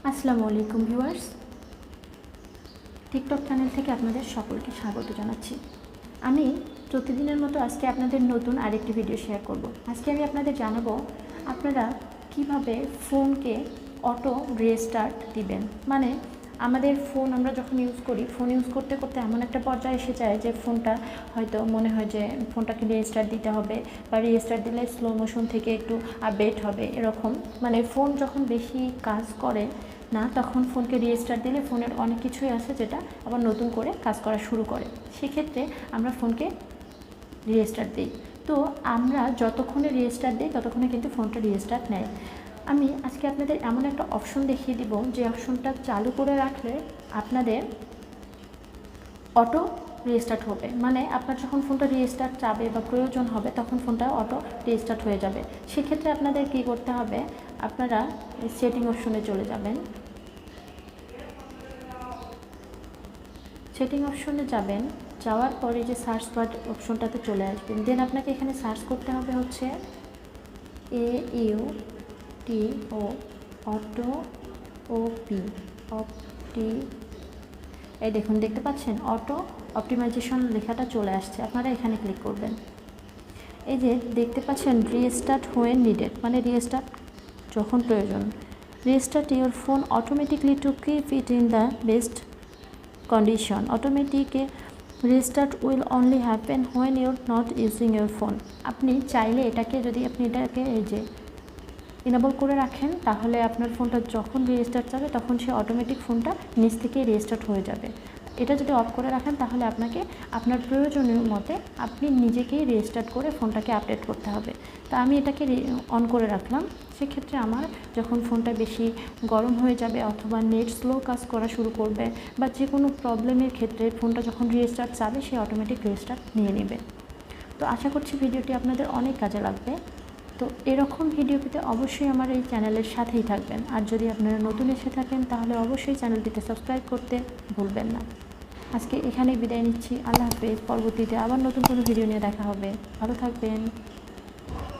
আসসালামু আলাইকুম viewers, TikTok channel থেকে আপনাদের সকলকে স্বাগত জানাচ্ছি। আমি প্রতিদিনের মতো আজকে আপনাদের নতুন আরেকটি ভিডিও শেয়ার করব। আজকে আমি আপনাদের জানাবো আপনারা কিভাবে ফোনকে অটো রিস্টার্ট দিবেন। মানে আমাদের ফোন আমরা যখন ইউজ করি, ফোন ইউজ করতে করতে এমন একটা পর্যায়ে এসে যায় যে ফোনটা হয়তো মনে হয় যে ফোনটাকে রিস্টার্ট দিতে হবে, বা রিস্টার্ট দিলে স্লো মোশন থেকে একটু আপডেট হবে, এরকম মানে ফোন যখন বেশি কাজ করে না তখন ফোনকে রিস্টার্ট দিলে ফোনের অনেক কিছুই আছে যেটা আবার নতুন করে কাজ করা শুরু করে। সেক্ষেত্রে আমরা ফোনকে রিস্টার্ট দিই। তো আমরা যতক্ষণে রিস্টার্ট দিই ততক্ষণে কিন্তু ফোনটা রিস্টার্ট নেয়। আমি আজকে আপনাদের এমন একটা অপশন দেখিয়ে দিব যে অপশনটা চালু করে রাখলে আপনাদের অটো রিস্টার্ট হবে। মানে আপনার যখন ফোনটা রিস্টার্ট চাবে বা প্রয়োজন হবে তখন ফোনটা অটো রিস্টার্ট হয়ে যাবে। সেক্ষেত্রে আপনাদের কী করতে হবে, আপনারা সেটিং অপশনে চলে যাবেন। সেটিং অপশনে যাবেন, যাওয়ার পরে যে সার্চ বার অপশনটাতে চলে আসবেন। দেন আপনাকে এখানে সার্চ করতে হবে হচ্ছে AUTO অটো OP অপটি। এই দেখুন, দেখতে পাচ্ছেন অটো অপটিমাইজেশন লেখাটা চলে আসছে। আপনারা এখানে ক্লিক করবেন। এই যে দেখতে পাচ্ছেন রিস্টার্ট হোয়েন নিডেড, মানে রিস্টার্ট যখন প্রয়োজন। Restart your phone automatically to keep it in the best condition. Automatic restart will only happen when you're not using your phone. আপনি চাইলে এটাকে এই যে ইনেবল করে রাখেন তাহলে আপনার ফোনটা যখন রিস্টার্ট যাবে তখন সে অটোমেটিক ফোনটা নিজ থেকেই রিস্টার্ট হয়ে যাবে। এটা যদি অফ করে রাখেন তাহলে আপনাকে আপনার প্রয়োজনীয় মতে আপনি নিজেকেই রিস্টার্ট করে ফোনটাকে আপডেট করতে হবে। তা আমি এটাকে অন করে রাখলাম। সেক্ষেত্রে আমার যখন ফোনটা বেশি গরম হয়ে যাবে অথবা নেট স্লো কাজ করা শুরু করবে বা যে কোনো প্রবলেমের ক্ষেত্রে ফোনটা যখন রিস্টার্ট চাবে সে অটোমেটিক রিস্টার্ট নিয়ে নেবে। তো আশা করছি ভিডিওটি আপনাদের অনেক কাজে লাগবে। তো এরকম ভিডিও পেতে অবশ্যই আমার এই চ্যানেলের সাথেই থাকবেন। আর যদি আপনারা নতুন এসে থাকেন তাহলে অবশ্যই চ্যানেলটিতে সাবস্ক্রাইব করতে ভুলবেন না। আজকে এখানেই বিদায় নিচ্ছি। আল্লাহ হাফেজ। পরবর্তীতে আবার নতুন কোনো ভিডিও নিয়ে দেখা হবে। ভালো থাকবেন।